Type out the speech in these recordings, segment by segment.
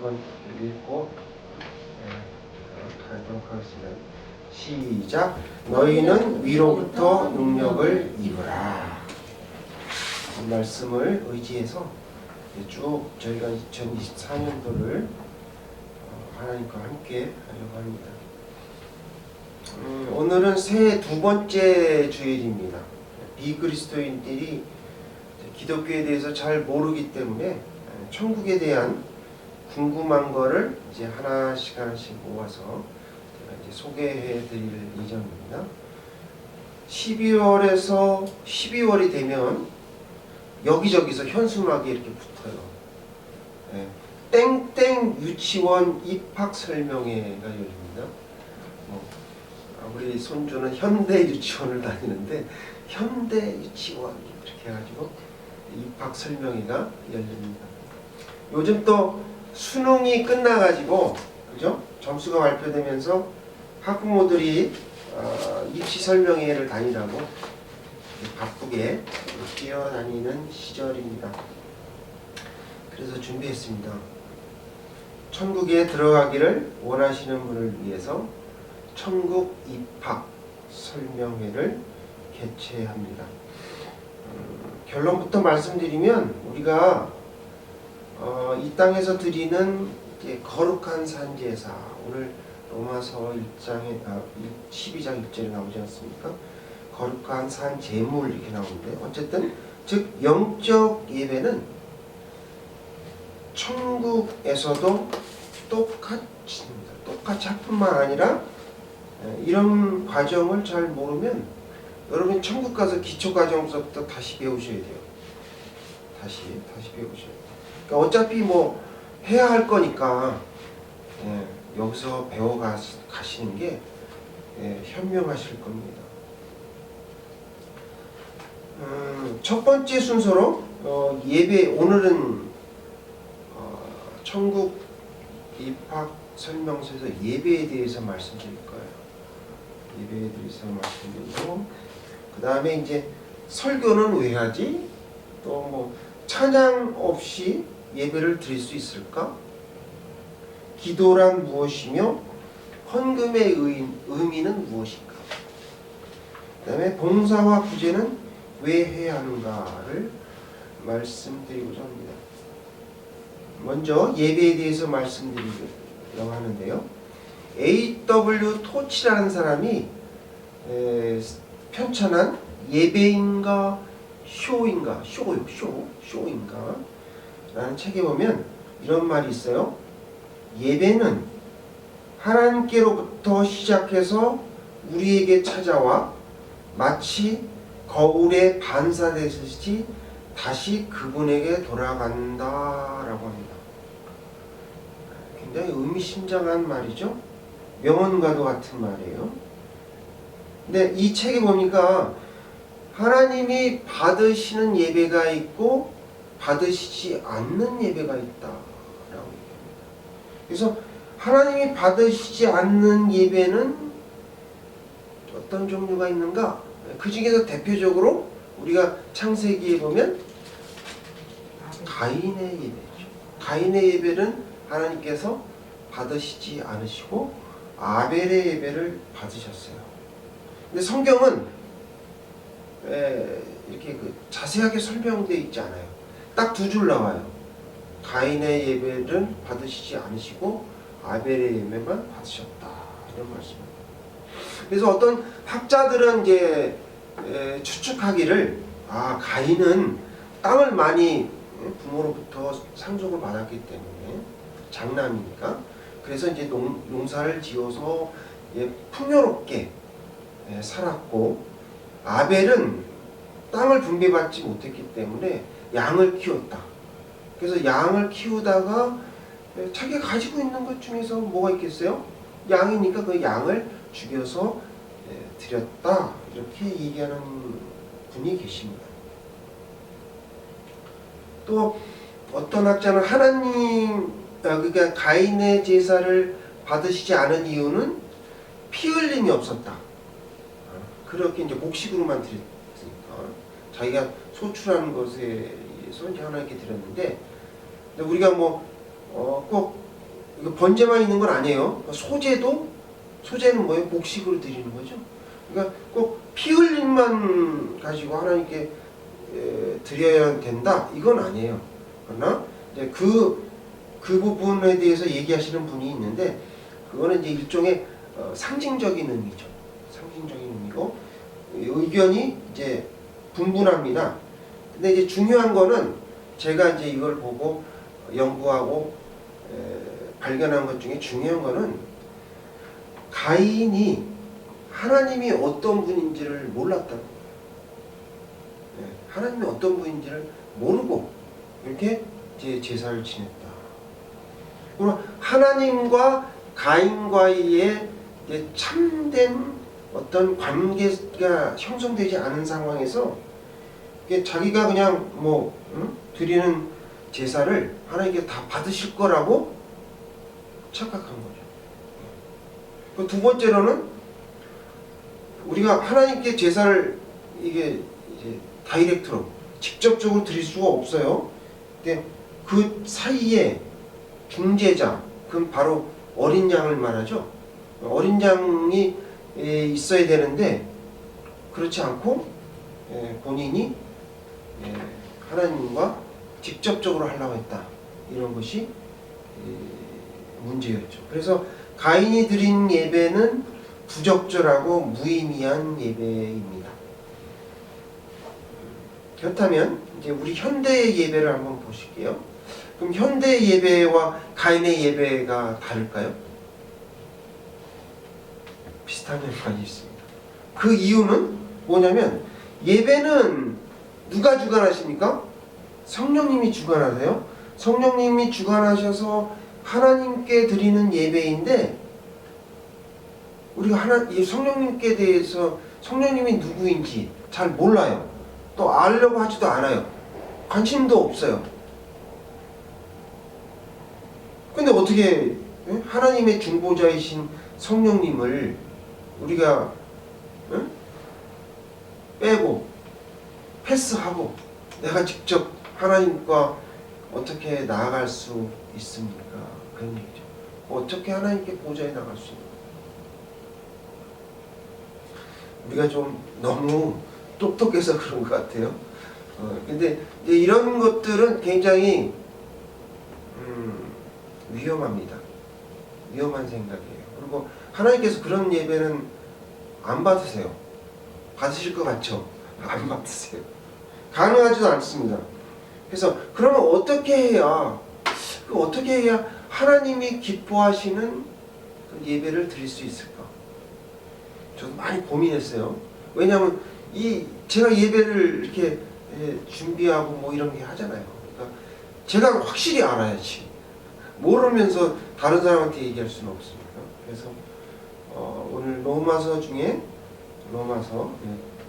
한번 읽고 가도록 하겠습니다. 시작. 너희는 위로부터 능력을 입으라. 이 말씀을 의지해서 쭉 저희가 2024년도를 하나님과 함께 하려고 합니다. 오늘은 새해 두 번째 주일입니다. 비그리스도인들이 기독교에 대해서 잘 모르기 때문에 천국에 대한 궁금한 거를 이제 하나씩 모아서 제가 이제 소개해 드릴 예정입니다. 12월이 되면 여기저기서 현수막이 이렇게 붙어요. 땡땡 유치원 입학 설명회가 열립니다. 우리 손주는 현대 유치원을 다니는데 현대 유치원 이렇게 해가지고 입학 설명회가 열립니다. 요즘 또 수능이 끝나가지고 그죠? 점수가 발표되면서 학부모들이 입시 설명회를 다니라고 바쁘게 뛰어다니는 시절입니다. 그래서 준비했습니다. 천국에 들어가기를 원하시는 분을 위해서 천국 입학 설명회를 개최합니다. 결론부터 말씀드리면 우리가 이 땅에서 드리는 거룩한 산제사, 오늘 로마서 12장 1절에 나오지 않습니까? 거룩한 산 제물 이렇게 나오는데 어쨌든 즉 영적 예배는 천국에서도 똑같습니다. 똑같이 할뿐만 아니라 이런 과정을 잘 모르면 여러분 천국 가서 기초 과정부터 다시 배우셔야 돼요. 다시 배우셔야 돼요. 그러니까 어차피 뭐 해야 할 거니까 여기서 배워 가시는 게 현명하실 겁니다. 첫 번째 순서로 예배, 오늘은 천국 입학 설명서에서 예배에 대해서 말씀드릴 거예요. 예배에 대해서 말씀드리고, 그 다음에 이제 설교는 왜 하지? 또 뭐 찬양 없이 예배를 드릴 수 있을까? 기도란 무엇이며 헌금의 의미는 무엇인가? 그 다음에 봉사와 구제는 왜 해야 하는가를 말씀드리고자 합니다. 먼저 예배에 대해서 말씀드리려고 하는데요. A.W. 토치라는 사람이 편찬한 예배인가 쇼인가 쇼인가 라는 책에 보면 이런 말이 있어요. 예배는 하나님께로부터 시작해서 우리에게 찾아와 마치 거울에 반사되듯이 다시 그분에게 돌아간다라고 합니다. 굉장히 의미심장한 말이죠. 명언과도 같은 말이에요. 근데 이 책에 보니까 하나님이 받으시는 예배가 있고 받으시지 않는 예배가 있다라고 얘기합니다. 그래서 하나님이 받으시지 않는 예배는 어떤 종류가 있는가? 그 중에서 대표적으로 우리가 창세기에 보면 가인의 예배죠. 가인의 예배는 하나님께서 받으시지 않으시고 아벨의 예배를 받으셨어요. 근데 성경은 이렇게 자세하게 설명되어 있지 않아요. 딱 두 줄 나와요. 가인의 예배를 받으시지 않으시고 아벨의 예배만 받으셨다. 이런 말씀입니다. 그래서 어떤 학자들은 이제 추측하기를 가인은 땅을 많이 부모로부터 상속을 받았기 때문에 장남이니까 그래서 이제 농사를 지어서 풍요롭게 살았고 아벨은 땅을 분배받지 못했기 때문에 양을 키웠다. 그래서 양을 키우다가 자기가 가지고 있는 것 중에서 뭐가 있겠어요? 양이니까 그 양을 죽여서 드렸다. 이렇게 얘기하는 분이 계십니다. 또 어떤 학자는 그러니까 가인의 제사를 받으시지 않은 이유는 피 흘림이 없었다. 그렇게 이제 곡식으로만 드렸으니까 자기가 소출하는 것에 의해서 이제 하나님께 드렸는데, 우리가 꼭 이거 번제만 있는 건 아니에요. 소제는 뭐예요? 곡식으로 드리는 거죠. 그러니까 꼭 피 흘림만 가지고 하나님께 드려야 된다 이건 아니에요. 그러나 이제 그 부분에 대해서 얘기하시는 분이 있는데 그거는 이제 일종의 상징적인 의미죠. 상징적인 의미고 의견이 이제 분분합니다. 근데 이제 중요한 거는 제가 이제 이걸 보고 연구하고 발견한 것 중에 중요한 거는 가인이 하나님이 어떤 분인지를 몰랐다는 거예요. 하나님이 어떤 분인지를 모르고 이렇게 이제 제사를 지냈다. 그럼 하나님과 가인과의 이제 참된 어떤 관계가 형성되지 않은 상황에서 자기가 그냥 드리는 제사를 하나님께 다 받으실 거라고 착각한 거죠. 두 번째로는 우리가 하나님께 제사를 이게 이제 다이렉트로 직접적으로 드릴 수가 없어요. 근데 그 사이에 중재자, 그건 바로 어린 양을 말하죠. 어린 양이 있어야 되는데 그렇지 않고 본인이 하나님과 직접적으로 하려고 했다. 이런 것이 문제였죠. 그래서 가인이 드린 예배는 부적절하고 무의미한 예배입니다. 그렇다면 이제 우리 현대의 예배를 한번 보실게요. 그럼 현대의 예배와 가인의 예배가 다를까요? 비슷한 면이 있습니다. 그 이유는 뭐냐면 예배는 누가 주관하십니까? 성령님이 주관하세요. 성령님이 주관하셔서 하나님께 드리는 예배인데 우리가 이 성령님께 대해서 성령님이 누구인지 잘 몰라요. 또 알려고 하지도 않아요. 관심도 없어요. 근데 어떻게 하나님의 중보자이신 성령님을 우리가 빼고 패스하고 내가 직접 하나님과 어떻게 나아갈 수 있습니까? 그런 얘기죠. 어떻게 하나님께 보좌에 나갈 수 있는가? 우리가 좀 너무 똑똑해서 그런 것 같아요. 근데 이제 이런 것들은 굉장히 위험합니다. 위험한 생각이에요. 그리고 하나님께서 그런 예배는 안 받으세요. 받으실 것 같죠? 안 받으세요. 가능하지도 않습니다. 그래서 그러면 어떻게 해야 하나님이 기뻐하시는 그 예배를 드릴 수 있을까? 저도 많이 고민했어요. 왜냐하면 제가 예배를 이렇게 준비하고 뭐 이런 게 하잖아요. 그러니까 제가 확실히 알아야지. 모르면서 다른 사람한테 얘기할 수는 없습니다. 그래서 오늘 로마서 중에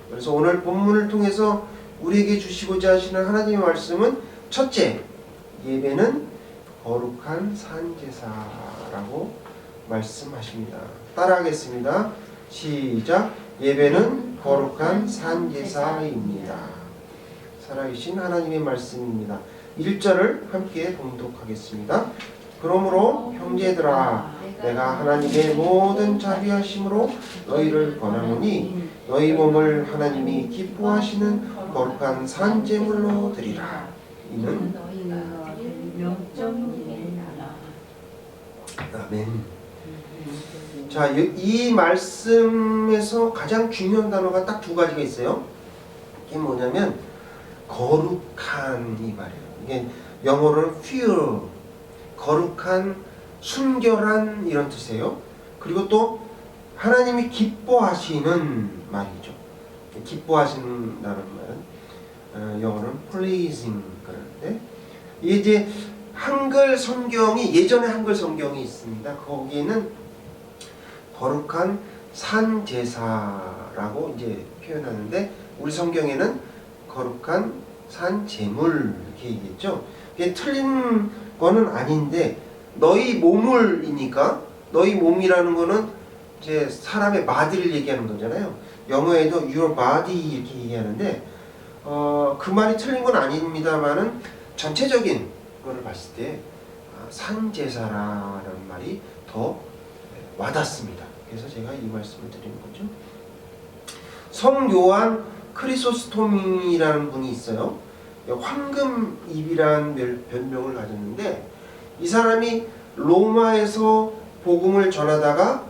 그래서 오늘 본문을 통해서 우리에게 주시고자 하시는 하나님의 말씀은 첫째, 예배는 거룩한 산제사라고 말씀하십니다. 따라하겠습니다. 시작. 예배는 거룩한 산제사입니다. 살아계신 하나님의 말씀입니다. 1절을 함께 봉독하겠습니다. 그러므로 형제들아 내가 하나님의 모든 자비하심으로 너희를 권하노니 너희 몸을 하나님이 기뻐하시는 거룩한 산제물로 드리라. 이는 아멘. 자, 이 말씀에서 가장 중요한 단어가 딱 두 가지가 있어요. 이게 뭐냐면 거룩한 이 말이에요. 이게 영어로는 pure, 거룩한, 순결한 이런 뜻이에요. 그리고 또 하나님이 기뻐하시는 말이죠. 기뻐하신다는 말은 영어로는 pleasing 그러는데 이게 이제 한글 성경이 예전에 한글 성경이 있습니다. 거기에는 거룩한 산제사라고 이제 표현하는데 우리 성경에는 거룩한 산제물 이렇게 얘기했죠. 이게 틀린 거는 아닌데 너희 몸을이니까 너희 몸이라는 거는 이제 사람의 body를 얘기하는 거잖아요. 영어에도 your body 이렇게 얘기하는데 그 말이 틀린 건 아닙니다만은 전체적인 거를 봤을 때 산제사라는 말이 더 와닿습니다. 그래서 제가 이 말씀을 드리는 거죠. 성 요한 크리소스톰이라는 분이 있어요. 황금입이라는 별명을 가졌는데, 이 사람이 로마에서 복음을 전하다가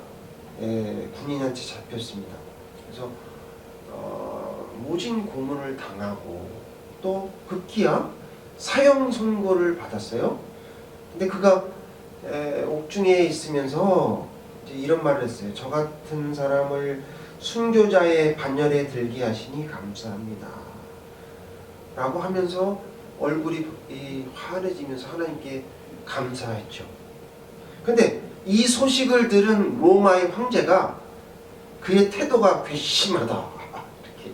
군인한테 잡혔습니다. 그래서 모진 고문을 당하고 또 급기야 사형 선고를 받았어요. 근데 그가 옥중에 있으면서 이제 이런 말을 했어요. 저 같은 사람을 순교자의 반열에 들게 하시니 감사합니다 라고 하면서 얼굴이 환해지면서 하나님께 감사했죠. 근데 이 소식을 들은 로마의 황제가 그의 태도가 괘씸하다 이렇게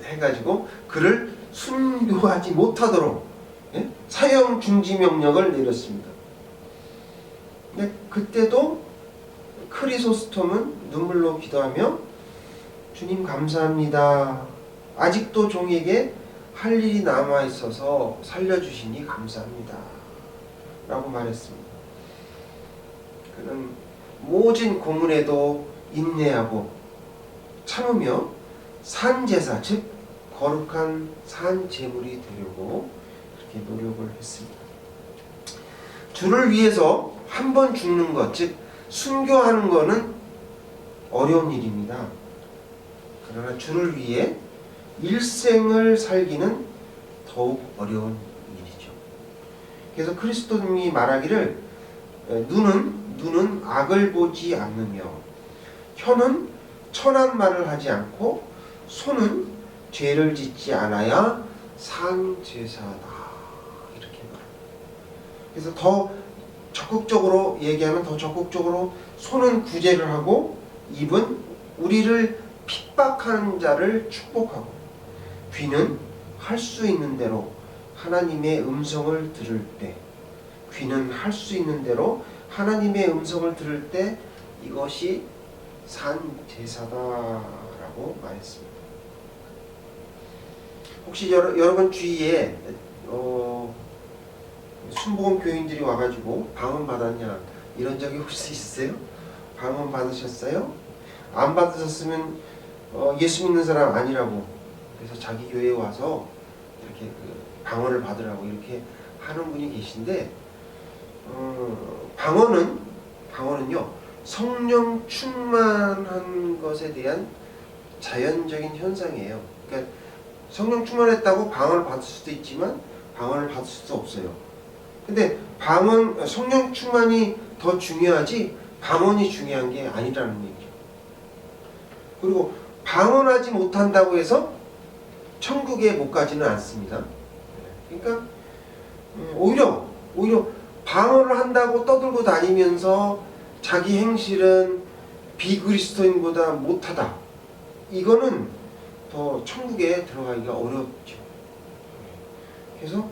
해가지고 그를 순교하지 못하도록 사형 중지 명령을 내렸습니다. 근데 그때도 크리소스톰은 눈물로 기도하며 주님 감사합니다. 아직도 종에게 할 일이 남아 있어서 살려주시니 감사합니다 라고 말했습니다. 그는 모진 고문에도 인내하고 참으며 산제사, 즉 거룩한 산제물이 되려고 그렇게 노력을 했습니다. 주를 위해서 한 번 죽는 것, 즉 순교하는 것은 어려운 일입니다. 그러나 주를 위해 일생을 살기는 더욱 어려운 일이죠. 그래서 그리스도님이 말하기를 눈은 악을 보지 않느며 혀는 천한 말을 하지 않고 손은 죄를 짓지 않아야 산제사다 이렇게 말합니다. 그래서 더 적극적으로 얘기하면 더 적극적으로 손은 구제를 하고 입은 우리를 핍박하는 자를 축복하고 귀는 할 수 있는 대로 하나님의 음성을 들을 때 귀는 할 수 있는 대로 하나님의 음성을 들을 때 이것이 산제사다라고 말했습니다. 혹시 여러분 주위에 순복음 교인들이 와가지고 방언 받았냐 이런 적이 혹시 있어요? 방언 받으셨어요? 안 받으셨으면 예수 믿는 사람 아니라고 그래서 자기 교회에 와서 이렇게 방언을 받으라고 이렇게 하는 분이 계신데 방언은요 성령 충만한 것에 대한 자연적인 현상이에요. 그러니까 성령 충만했다고 방언을 받을 수도 있지만 방언을 받을 수도 없어요. 근데 성령 충만이 더 중요하지 방언이 중요한 게 아니라는 얘기죠. 그리고 방언하지 못한다고 해서 천국에 못 가지는 않습니다. 그러니까 오히려 방언을 한다고 떠들고 다니면서 자기 행실은 비그리스도인보다 못하다. 이거는 더 천국에 들어가기가 어렵죠. 그래서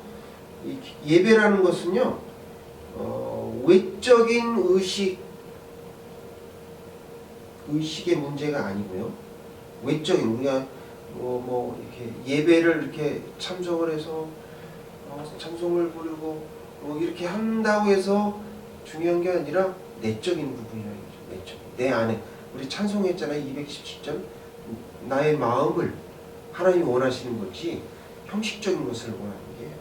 이 예배라는 것은요 외적인 의식의 문제가 아니고요. 외적인 우리가 이렇게 예배를 이렇게 참석을 해서 찬송을 부르고 이렇게 한다고 해서 중요한 게 아니라 내적인 부분이라는 거죠. 내적인 내 안에 우리 찬송했잖아요. 217절 나의 마음을 하나님이 원하시는 거지 형식적인 것을 원하는 게 아니에요.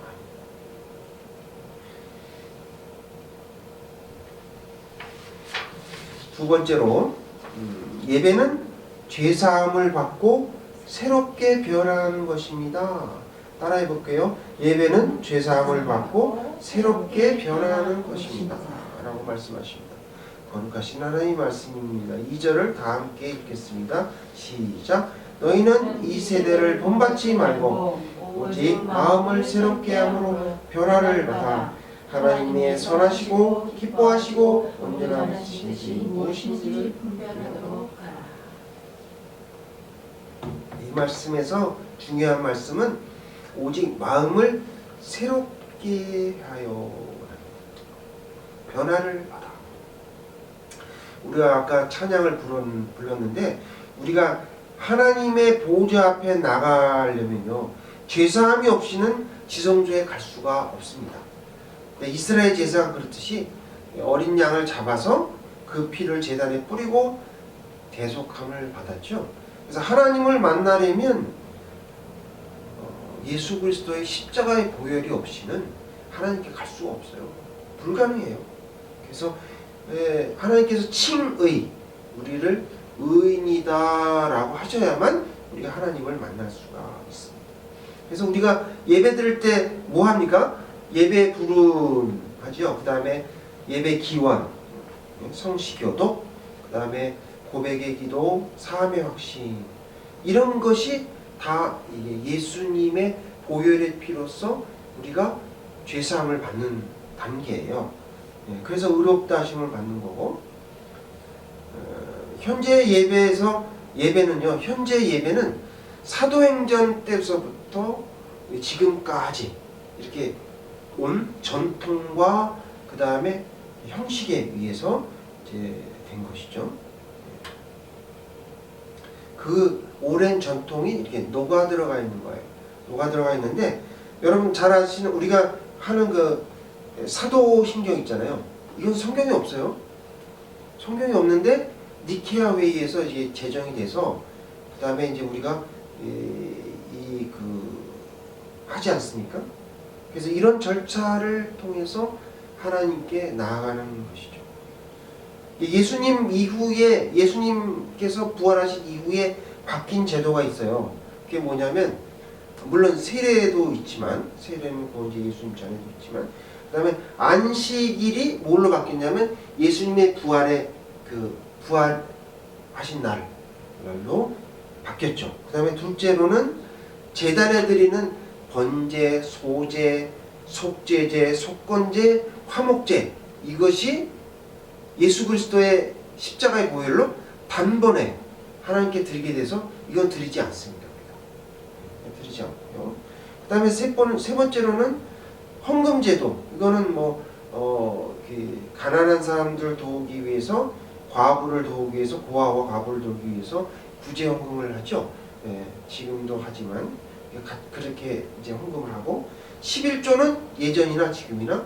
두 번째로 예배는 죄사함을 받고 새롭게 변화하는 것입니다. 따라해 볼게요. 예배는 죄사함을 받고 새롭게 변화하는 것입니다 라고 말씀하십니다. 거룩하신 하나님의 말씀입니다. 2절을 다 함께 읽겠습니다. 시작. 너희는 이 세대를 본받지 말고 오직 마음을 새롭게 함으로 변화를 받아 하나님의 선하시고 기뻐하시고 온전한 뜻이 무엇인지를 분별하도록 하라. 이 말씀에서 중요한 말씀은 오직 마음을 새롭게 하여 변화를 받아. 우리가 아까 찬양을 불렀는데 우리가 하나님의 보좌 앞에 나가려면요 죄사함이 없이는 지성소에 갈 수가 없습니다. 이스라엘 제사가 그렇듯이 어린 양을 잡아서 그 피를 제단에 뿌리고 대속함을 받았죠. 그래서 하나님을 만나려면 예수 그리스도의 십자가의 보혈이 없이는 하나님께 갈 수가 없어요. 불가능해요. 그래서 하나님께서 칭의, 우리를 의인이다라고 하셔야만 우리가 하나님을 만날 수가 있습니다. 그래서 우리가 예배 드릴 때 뭐 합니까? 예배 부름 하죠. 그 다음에 예배 기원, 성시교독, 그 다음에 고백의 기도, 사함의 확신, 이런 것이 다 예수님의 보혈의 피로서 우리가 죄사함을 받는 단계예요. 그래서 의롭다 하심을 받는 거고, 현재 예배는요, 현재 예배는 사도행전 때서부터 지금까지 이렇게 온 전통과 그 다음에 형식에 의해서 이제 된 것이죠. 그 오랜 전통이 이렇게 녹아 들어가 있는 거예요. 녹아 들어가 있는데, 여러분 잘 아시는 우리가 하는 그 사도신경 있잖아요. 이건 성경이 없어요. 성경이 없는데 니케아 회의에서 이제 제정이 돼서 그 다음에 이제 우리가 하지 않습니까? 그래서 이런 절차를 통해서 하나님께 나아가는 것이죠. 예수님 이후에, 예수님께서 부활하신 이후에 바뀐 제도가 있어요. 그게 뭐냐면, 물론 세례도 있지만, 세례는 이제 예수님 전에도 있지만, 그 다음에 안식일이 뭘로 바뀌었냐면 예수님의 부활의 부활하신 날로 바뀌었죠. 그 다음에 둘째로는 제단에 드리는 번제, 소제, 속죄제, 속건제, 화목제, 이것이 예수 그리스도의 십자가의 보혈로 단번에 하나님께 드리게 돼서 이건 드리지 않습니다. 드리지 않고요. 그 다음에 세 번째로는 헌금제도. 이거는 가난한 사람들 도우기 위해서, 과부를 도우기 위해서, 고아와 과부를 도우기 위해서 구제 헌금을 하죠. 지금도 하지만 그렇게 이제 헌금을 하고, 11조는 예전이나 지금이나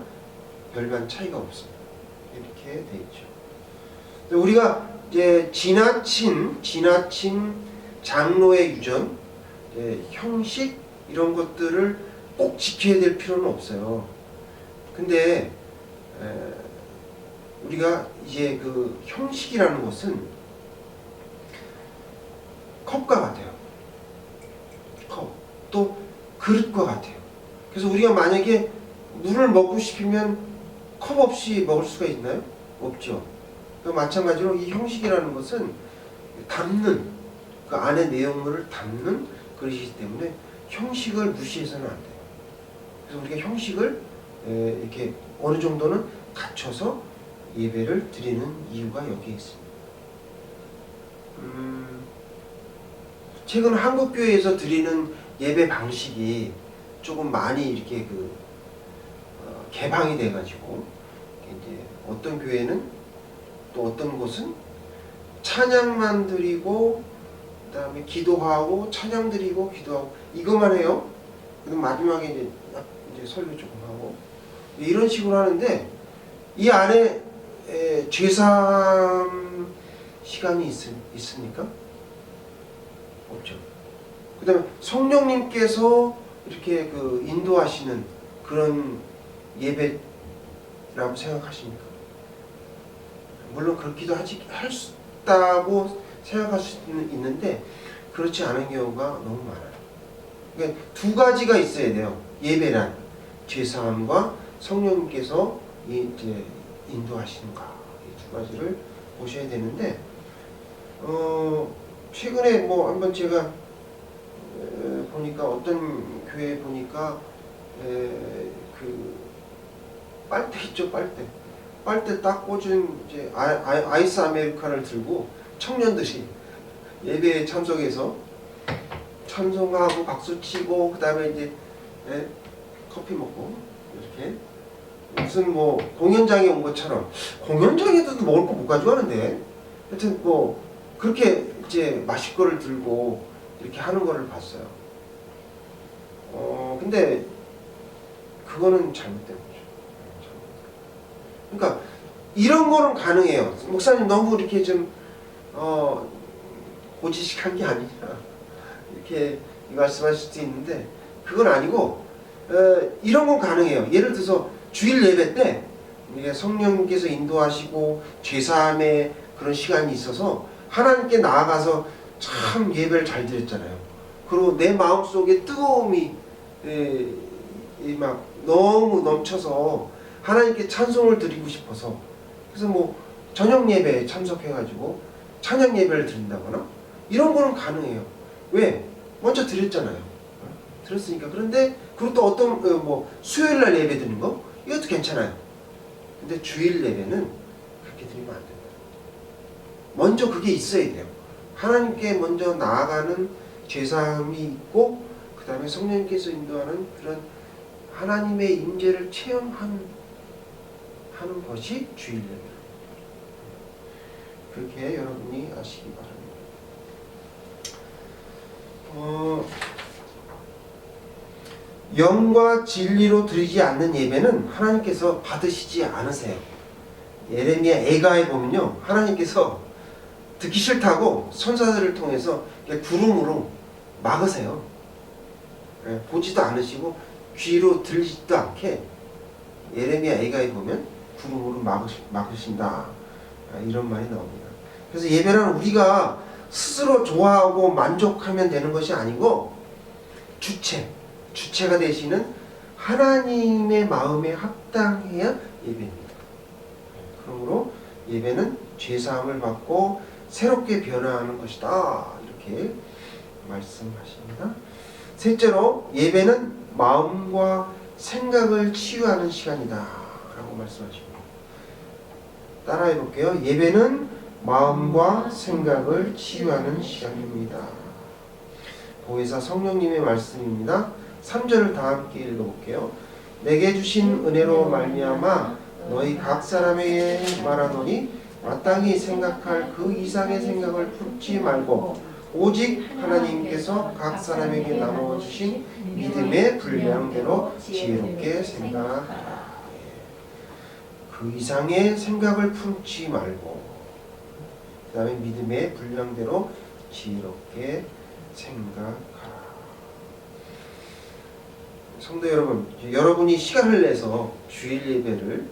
별반 차이가 없습니다. 이렇게 돼 있죠. 우리가 이제 지나친 장로의 유전, 형식, 이런 것들을 꼭 지켜야 될 필요는 없어요. 근데 우리가 이제 그 형식이라는 것은 컵과 같아요. 컵, 또 그릇과 같아요. 그래서 우리가 만약에 물을 먹고 싶으면 컵 없이 먹을 수가 있나요? 없죠. 마찬가지로 이 형식이라는 것은 담는, 그 안에 내용물을 담는 그릇이기 때문에 형식을 무시해서는 안 돼요. 그래서 우리가 형식을 이렇게 어느 정도는 갖춰서 예배를 드리는 이유가 여기에 있습니다. 최근 한국교회에서 드리는 예배 방식이 조금 많이 이렇게 개방이 돼가지고, 이제 어떤 교회는, 또 어떤 곳은 찬양만 드리고, 그 다음에 기도하고, 찬양 드리고, 기도하고, 이것만 해요. 그럼 마지막에 이제 설교 조금 하고, 이런 식으로 하는데, 이 안에 죄사함 시간이 있습니까? 없죠. 그 다음에 성령님께서 이렇게 인도하시는 그런 예배라고 생각하십니까? 물론 그렇기도 하다고 생각할 수 있는데, 그렇지 않은 경우가 너무 많아요. 그러니까 두 가지가 있어야 돼요. 예배란 죄사함과 성령님께서 이제 인도하시는가, 이 두 가지를 보셔야 되는데, 최근에 한번 제가 보니까, 어떤 교회 보니까 빨대 있죠, 빨대 딱 꽂은 이제 아이스 아메리카노를 들고 청년들이 예배에 참석해서 찬송하고 박수치고, 그 다음에 이제 커피 먹고, 이렇게 무슨 공연장에 온 것처럼, 공연장에도 먹을 거 못 가져가는데, 하여튼 그렇게 이제 마실 거를 들고 이렇게 하는 거를 봤어요. 근데 그거는 잘못된 거죠. 그러니까 이런 거는 가능해요. 목사님 너무 이렇게 좀 고지식한 게 아니냐 이렇게 말씀하실 수도 있는데 그건 아니고 이런 건 가능해요. 예를 들어서 주일 예배 때 이게 성령님께서 인도하시고 죄사함의 그런 시간이 있어서 하나님께 나아가서 참 예배를 잘 드렸잖아요. 그리고 내 마음속에 뜨거움이 막 너무 넘쳐서 하나님께 찬송을 드리고 싶어서 그래서 뭐 저녁 예배에 참석해가지고 찬양 예배를 드린다거나 이런 거는 가능해요. 왜? 먼저 드렸잖아요. 들었으니까. 그런데 그리고 또 어떤 뭐 수요일 날 예배 드리는 거 이것도 괜찮아요. 근데 주일 예배는 그렇게 드리면 안 된다. 먼저 그게 있어야 돼요. 하나님께 먼저 나아가는 죄사함이 있고 그 다음에 성령님께서 인도하는 그런 하나님의 임재를 체험하는 것이 주일 예배입니다. 그렇게 여러분이 아시기 바랍니다. 영과 진리로 드리지 않는 예배는 하나님께서 받으시지 않으세요. 예레미야 애가에 보면요, 하나님께서 듣기 싫다고 선사들을 통해서 구름으로 막으세요. 보지도 않으시고 귀로 들리지도 않게 예레미야 애가에 보면 구름으로 막으신다, 이런 말이 나옵니다. 그래서 예배는 우리가 스스로 좋아하고 만족하면 되는 것이 아니고 주체가 되시는 하나님의 마음에 합당해야 예배입니다. 그러므로 예배는 죄사함을 받고 새롭게 변화하는 것이다, 이렇게 말씀하십니다. 셋째로 예배는 마음과 생각을 치유하는 시간이다 라고 말씀하십니다. 따라해 볼게요. 예배는 마음과 생각을 치유하는 시간입니다. 보혜사 성령님의 말씀입니다. 3절을 다 함께 읽어볼게요. 내게 주신 은혜로 말미암아 너희 각 사람에게 말하노니 마땅히 생각할 그 이상의 생각을 품지 말고 오직 하나님께서 각 사람에게 나누어 주신 믿음의 분량대로 지혜롭게 생각하라. 그 이상의 생각을 품지 말고 그 다음에 믿음의 분량대로 지혜롭게 생각하라. 성도 여러분, 여러분이 시간을 내서 주일 예배를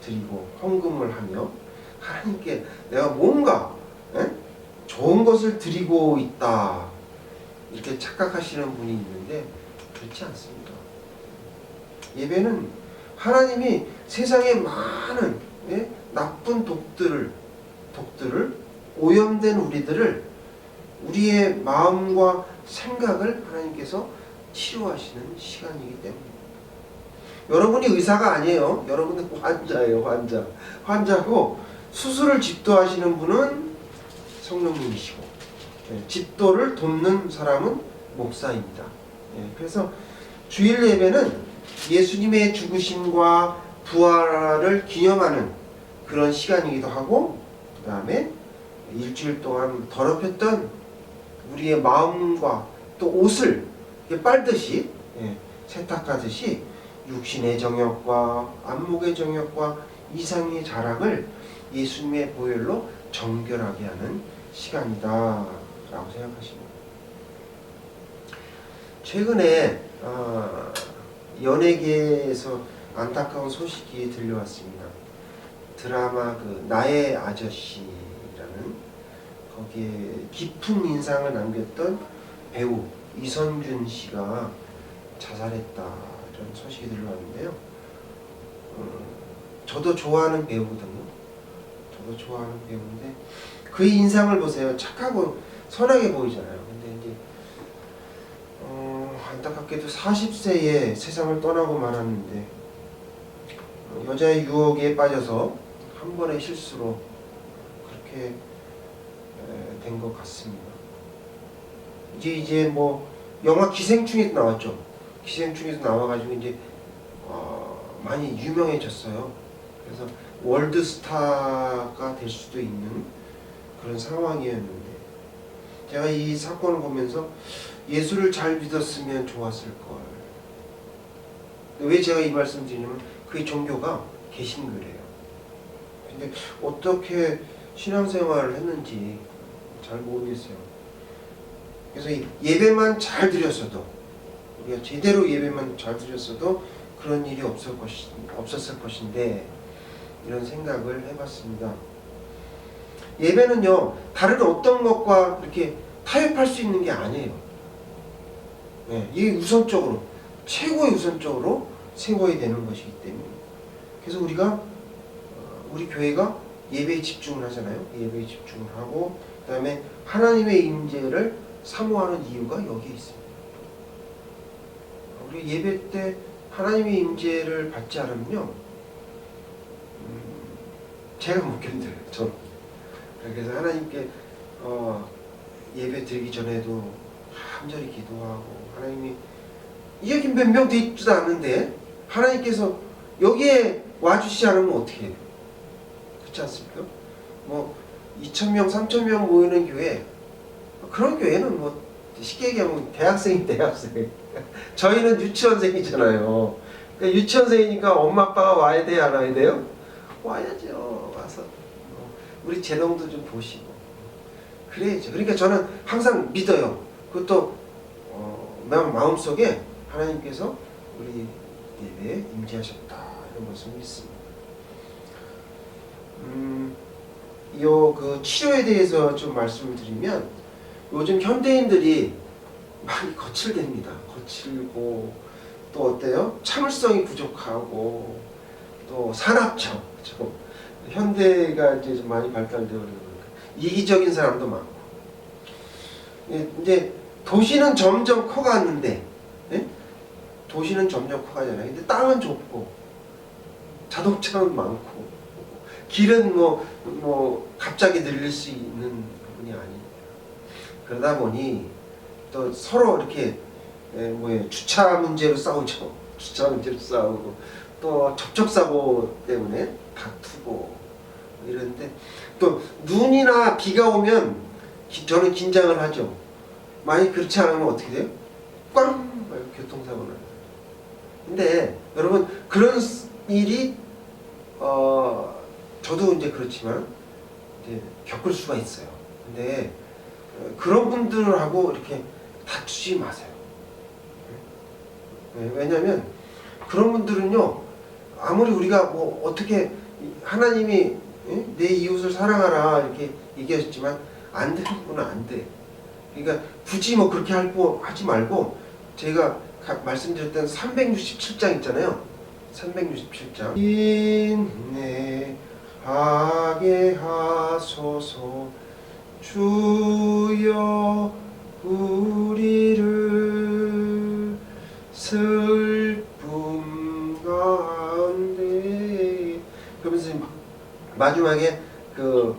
드리고 헌금을 하며 하나님께 내가 뭔가 좋은 것을 드리고 있다 이렇게 착각하시는 분이 있는데 그렇지 않습니다. 예배는 하나님이 세상에 많은 나쁜 독들을 오염된 우리들을 우리의 마음과 생각을 하나님께서 치료하시는 시간이기 때문입니다. 여러분이 의사가 아니에요. 여러분은 환자예요. 환자고 수술을 집도하시는 분은 성령님이시고 집도를 돕는 사람은 목사입니다. 그래서 주일 예배는 예수님의 죽으심과 부활을 기념하는 그런 시간이기도 하고 그 다음에 일주일 동안 더럽혔던 우리의 마음과 또 옷을 빨듯이 세탁하듯이 육신의 정욕과 안목의 정욕과 이상의 자랑을 예수님의 보혈로 정결하게 하는 시간이다 라고 생각하십니다. 최근에 연예계에서 안타까운 소식이 들려왔습니다. 드라마 나의 아저씨라는 거기에 깊은 인상을 남겼던 배우 이선균 씨가 자살했다 이런 소식이 들려왔는데요. 저도 좋아하는 배우거든요. 저도 좋아하는 배우인데 그의 인상을 보세요. 착하고 선하게 보이잖아요. 근데 이제 안타깝게도 40세에 세상을 떠나고 말았는데 여자의 유혹에 빠져서 한 번의 실수로 그렇게 된 것 같습니다. 이제 뭐 영화 기생충에도 나왔죠. 기생충에서 나와가지고 이제 많이 유명해졌어요. 그래서 월드스타가 될 수도 있는 그런 상황이었는데 제가 이 사건을 보면서 예수를 잘 믿었으면 좋았을 걸. 왜 제가 이 말씀 드리냐면 그의 종교가 개신교래요. 근데 어떻게 신앙생활을 했는지 잘 모르겠어요. 그래서 예배만 잘 드렸어도, 우리가 제대로 예배만 잘 드렸어도 그런 일이 없었을 것인데, 이런 생각을 해봤습니다. 예배는요, 다른 어떤 것과 이렇게 타협할 수 있는 게 아니에요. 네, 이게 우선적으로, 최고의 우선적으로 세워야 되는 것이기 때문에. 그래서 우리 교회가 예배에 집중을 하잖아요. 예배에 집중을 하고, 그 다음에 하나님의 임재를 사모하는 이유가 여기에 있습니다. 우리 예배 때 하나님의 임재를 받지 않으면요, 제가 못 견뎌요. 저는. 그래서 하나님께 예배 드리기 전에도 간절히 기도하고, 하나님이 여기 몇 명 돼 있지도 않는데 하나님께서 여기에 와주시지 않으면 어떻게 해요? 그렇지 않습니까? 뭐 2,000명, 3,000명 모이는 교회, 그런 교회는 뭐 쉽게 얘기하면 대학생. 저희는 유치원생이잖아요. 그러니까 유치원생이니까 엄마 아빠가 와야 돼요, 안 와야 돼요? 와야죠. 와서 우리 재능도 좀 보시고 그래야죠. 그러니까 저는 항상 믿어요. 그것도 마음속에 하나님께서 우리 예배에 임재하셨다, 이런 것을 믿습니다. 그 치료에 대해서 좀 말씀을 드리면, 요즘 현대인들이 많이 거칠답니다. 거칠고, 또 어때요? 참을성이 부족하고, 또 사납죠. 그렇죠? 현대가 이제 좀 많이 발달되어 그러니까 이기적인 사람도 많고. 이제 도시는 점점 커가는데, 예? 도시는 점점 커가잖아요. 근데 땅은 좁고, 자동차는 많고, 길은 갑자기 늘릴 수 있는 부분이 아니에요. 그러다 보니 또 서로 이렇게 주차 문제로 싸우죠. 주차 문제로 싸우고, 또 접촉사고 때문에 다투고 이런데, 또 눈이나 비가 오면 저는 긴장을 하죠. 만약 그렇지 않으면 어떻게 돼요? 꽝! 교통사고 나요. 근데 여러분, 그런 일이 저도 이제 그렇지만 이제 겪을 수가 있어요. 근데 그런 분들하고 이렇게 다투지 마세요. 왜냐면 그런 분들은요, 아무리 우리가 뭐 어떻게 하나님이 내 이웃을 사랑하라 이렇게 얘기하셨지만 안 되는 분은 안 돼. 그러니까 굳이 뭐 그렇게 하지 말고, 제가 말씀드렸던 367장 있잖아요. 367장. 인내하게 하소서. 주여 우리를 슬픔 가운데, 그러면서 마지막에 주여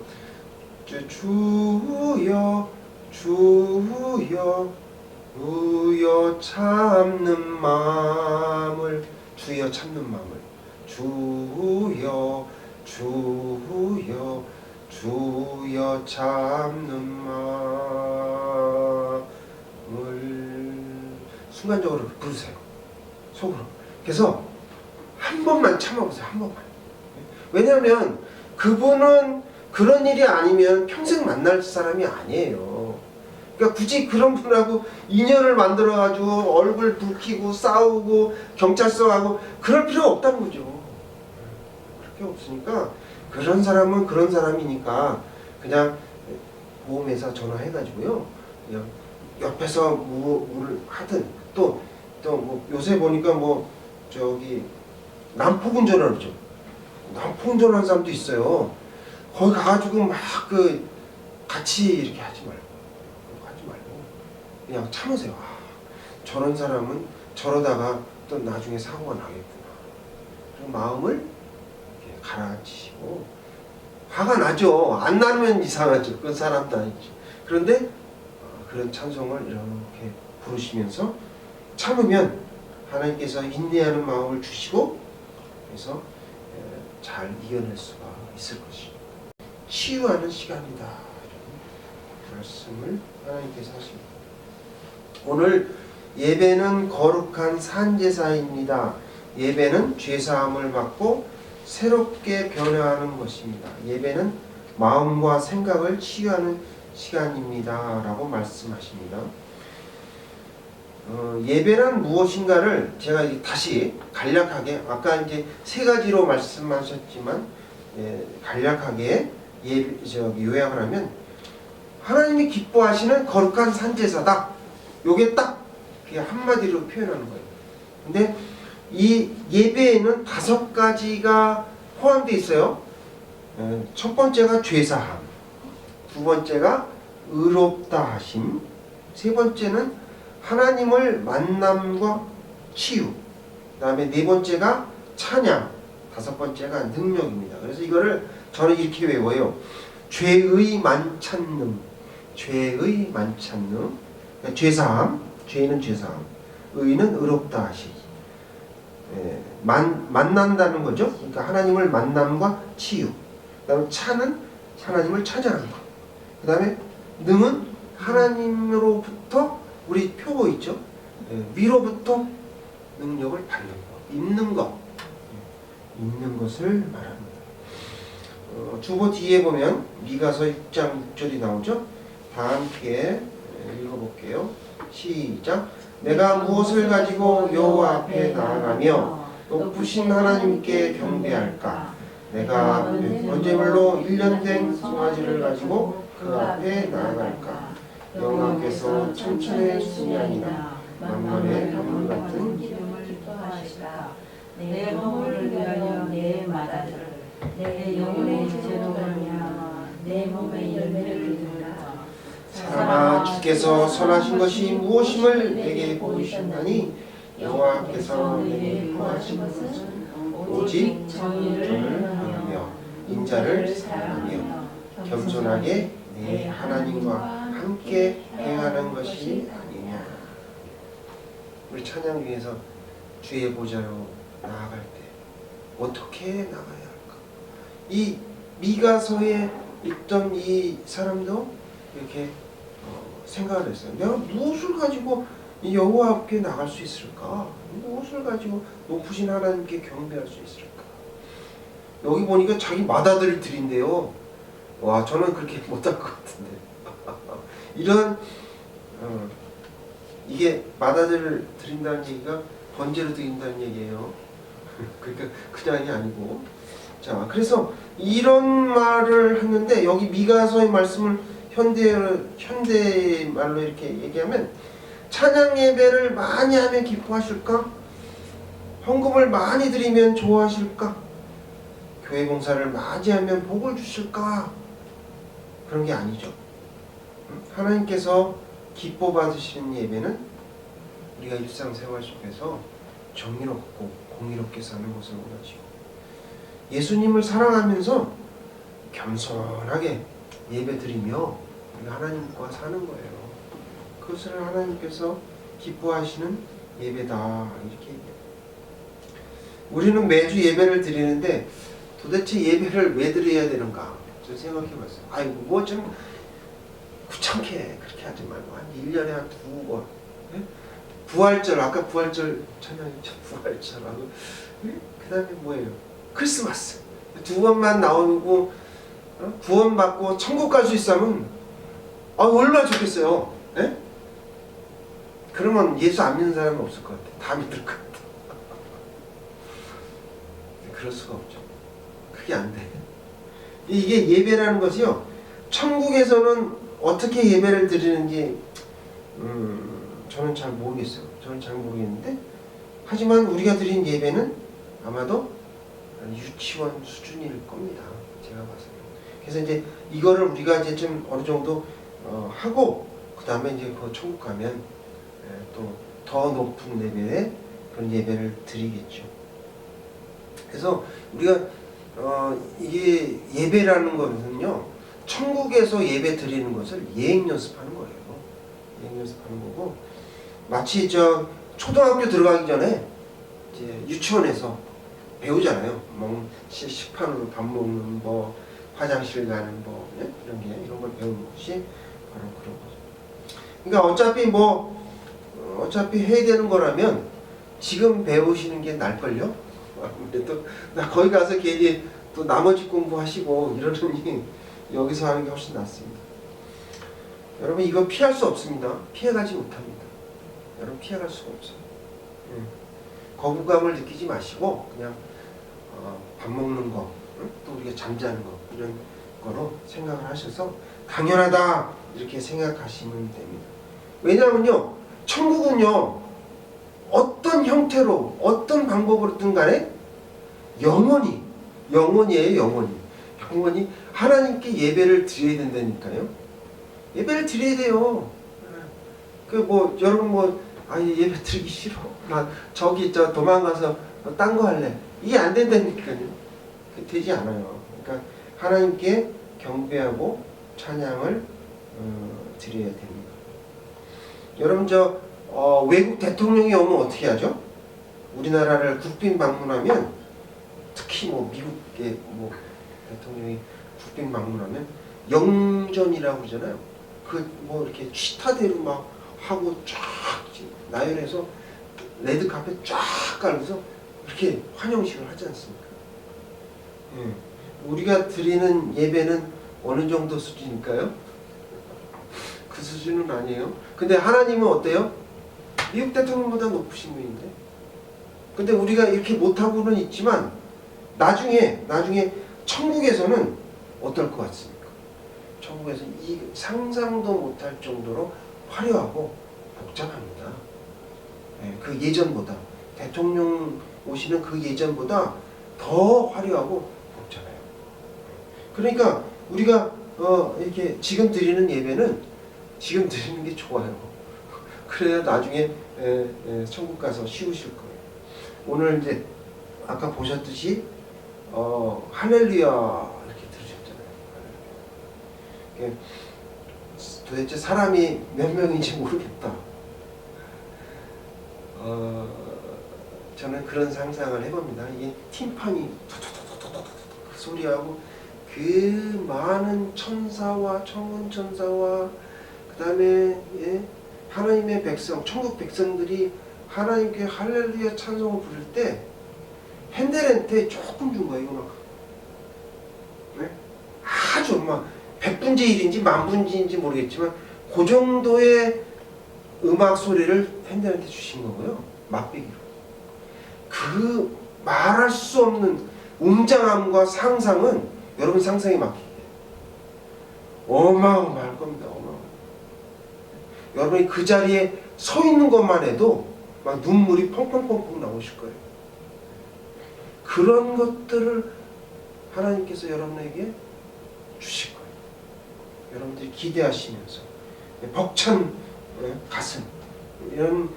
참는 마음을, 주여 참는 마음을, 주여 참는 마음을 순간적으로 부르세요. 속으로. 그래서 한 번만 참아보세요. 한 번만. 왜냐하면 그분은 그런 일이 아니면 평생 만날 사람이 아니에요. 그러니까 굳이 그런 분하고 인연을 만들어가지고 얼굴 붉히고 싸우고 경찰서 가고 그럴 필요가 없다는 거죠. 그렇게 없으니까, 그런 사람은 그런 사람이니까 그냥 보험회사 전화해가지고요, 그냥 옆에서 뭐를 하든, 또 뭐 요새 보니까 난폭운전을 하죠. 난폭운전하는 사람도 있어요. 거기 가가지고 막 같이 이렇게 하지 말고 그냥 참으세요. 저런 사람은 저러다가 또 나중에 사고가 나겠구나. 그리고 마음을 이렇게 가라앉히시고, 화가 나죠. 안 나면 이상하죠. 그건 사람도 아니죠. 그런데 그런 찬송을 이렇게 부르시면서 참으면 하나님께서 인내하는 마음을 주시고, 그래서 잘 이겨낼 수가 있을 것입니다. 치유하는 시간이다, 이런 말씀을 하나님께서 하십니다. 오늘 예배는 거룩한 산제사입니다. 예배는 죄사함을 받고 새롭게 변화하는 것입니다. 예배는 마음과 생각을 치유하는 시간입니다. 라고 말씀하십니다. 예배란 무엇인가를 제가 다시 간략하게 아까 이제 세 가지로 말씀하셨지만 간략하게 요약을 하면 하나님이 기뻐하시는 거룩한 산제사다. 요게 딱 한마디로 표현하는 거예요. 근데 이 예배에는 5가지가 포함되어 있어요. 첫 번째가 죄사함, 두 번째가 의롭다 하심, 세 번째는 하나님을 만남과 치유, 그 다음에 네 번째가 찬양, 다섯 번째가 능력입니다. 그래서 이거를 저는 이렇게 외워요. 죄의 만찬능, 죄의 만찬능, 그러니까 죄사함, 죄는 죄사함, 의는 의롭다 하시. 만난다는 거죠. 그러니까 하나님을 만남과 치유. 그 다음에 차는 하나님을 찾아가는 것. 그 다음에 능은 하나님으로부터 우리 표고 있죠. 위로부터 능력을 받는 것, 있는 것, 있는 것을 말합니다. 주보 뒤에 보면 미가서 6장 6절이 나오죠. 다 함께 읽어볼게요. 시작. 내가 무엇을 가지고 여호와 앞에 나아가며 높으신 하나님께 경배할까? 내가 번제물로 1년 된 송아지를 가지고 그 앞에 나아갈까? 여호와께서 천천의 순양이나 만만의 가물 같은 기름을 기뻐하시다. 내 허물을 위하여 내 마다를 내 영혼의 죄를 위하여 내 몸의 열매를 드리라. 사람아, 주께서 선하신 것이 무엇임을 내게 보이셨나니 여호와께서 내게 구하신 것은 오직 정의를 행하며 인자를 사랑하며 겸손하게 내 하나님과 함께 행하는 것이 아니냐. 우리 찬양 중에서 주의 보좌로 나아갈 때 어떻게 나가야 할까? 이 미가서에 있던 이 사람도 이렇게 생각을 했어요. 내가 무엇을 가지고 이 여호와 앞에 나갈 수 있을까? 무엇을 가지고 높으신 하나님께 경배할 수 있을까? 여기 보니까 자기 맏아들을 드린대요. 와, 저는 그렇게 못할 것 같은데. 이런 이게 맏아들을 드린다는 얘기가 번제로 드린다는 얘기예요. 그러니까 그냥이 아니고. 자, 그래서 이런 말을 했는데 여기 미가서의 말씀을 현대 말로 이렇게 얘기하면 찬양 예배를 많이 하면 기뻐하실까? 헌금을 많이 드리면 좋아하실까? 교회 봉사를 많이 하면 복을 주실까? 그런 게 아니죠. 하나님께서 기뻐 받으시는 예배는 우리가 일상생활 속에서 정의롭고 공의롭게 사는 것을 원하시고 예수님을 사랑하면서 겸손하게 예배드리며 우리가 하나님과 사는 거예요. 그것을 하나님께서 기뻐하시는 예배다 이렇게 얘기해요. 우리는 매주 예배를 드리는데 도대체 예배를 왜 드려야 되는가? 저 생각해봤어요. 아이고 뭐 좀 귀찮게 그렇게 하지 말고 한 1년에 한 2번 부활절, 아까 부활절 찬양이죠. 부활절하고 그 다음에 뭐예요? 크리스마스 2번만 나오고 구원받고 천국 갈 수 있으면 얼마나 좋겠어요. 예? 그러면 예수 안 믿는 사람은 없을 것 같아. 다 믿을 것 같아. 그럴 수가 없죠. 그게 안 돼. 이게 예배라는 것이요. 천국에서는 어떻게 예배를 드리는지 저는 잘 모르겠어요. 저는 잘 모르겠는데 하지만 우리가 드린 예배는 아마도 유치원 수준일 겁니다. 제가 봐서는. 그래서 이제 이거를 우리가 이제 좀 어느 정도 하고 그 다음에 이제 그 천국 가면 또 더 높은 레벨의 그런 예배를 드리겠죠. 그래서 우리가 이게 예배라는 것은요, 천국에서 예배 드리는 것을 예행 연습하는 거예요. 예행 연습하는 거고, 마치 초등학교 들어가기 전에 이제 유치원에서 배우잖아요. 식판으로 밥 먹는 법, 화장실 가는 법, 이런 걸 배우는 것이 바로 그런 거죠. 그러니까 어차피 해야 되는 거라면 지금 배우시는 게 날걸요. 아무래도 나 거기 가서 괜히 또 나머지 공부하시고 이러느니 여기서 하는 게 훨씬 낫습니다. 여러분 이거 피할 수 없습니다. 피해가지 못합니다. 여러분 피해갈 수가 없어요. 거부감을 느끼지 마시고 그냥 밥 먹는 거, 또 우리가 잠자는 거 이런 거로 생각을 하셔서 당연하다 이렇게 생각하시면 됩니다. 왜냐하면요, 천국은요 어떤 형태로 어떤 방법으로든 간에 영원히 영원히 하나님께 예배를 드려야 된다니까요. 예배를 드려야 돼요. 그 뭐 여러분 예배 드리기 싫어. 나 저기 도망가서 딴 거 할래. 이게 안 된다니까요. 되지 않아요. 그러니까 하나님께 경배하고 찬양을 드려야 됩니다. 여러분 외국 대통령이 오면 어떻게 하죠? 우리나라를 국빈 방문하면 특히 미국의 대통령이 국빈 방문하면 영전이라고 그러잖아요. 이렇게 취타대로 막 하고 쫙 나열해서 레드카펫 쫙 깔면서 이렇게 환영식을 하지 않습니까? 우리가 드리는 예배는 어느 정도 수준일까요? 그 수준은 아니에요. 근데 하나님은 어때요? 미국 대통령보다 높으신 분인데. 근데 우리가 이렇게 못하고는 있지만 나중에 천국에서는 어떨 것 같습니까? 천국에서 이 상상도 못할 정도로 화려하고 복잡합니다. 그 예전보다 대통령 오시는 그 예전보다 더 화려하고 복잡해요. 그러니까 우리가 이렇게 지금 드리는 예배는 지금 드리는 게 좋아요. 그래야 나중에 천국 가서 쉬우실 거예요. 오늘 이제 아까 보셨듯이 할렐루야 이렇게 들으셨잖아요. 도대체 사람이 몇 명인지 모르겠다. 저는 그런 상상을 해봅니다. 이게 팀판이 그 소리하고 그 많은 천사와 천군 천사와 그 다음에 하나님의 백성, 천국 백성들이 하나님께 할렐루야 찬송을 부를 때 핸델한테 조금 준 거예요. 이거 아주 막 100분의 1인지 10,000분인지 모르겠지만 그 정도의 음악 소리를 핸델한테 주신 거고요. 맛배기로. 그 말할 수 없는 웅장함과 상상은 여러분 상상에 맡기게 어마어마할 겁니다. 여러분이 그 자리에 서 있는 것만 해도 막 눈물이 펑펑펑펑 나오실 거예요. 그런 것들을 하나님께서 여러분에게 주실 거예요. 여러분들이 기대하시면서 벅찬 가슴 이런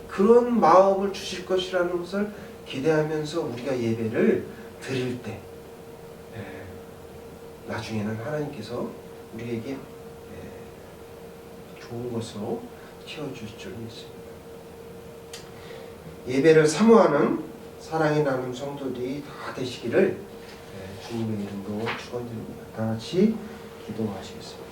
그런 마음을 주실 것이라는 것을 기대하면서 우리가 예배를 드릴 때 나중에는 하나님께서 우리에게 좋은 것으로 키워주실 줄 믿습니다. 예배를 사모하는 사랑의 나눔 성도들이 다 되시기를 주님의 이름으로 축원드립니다. 다 같이 기도하시겠습니다.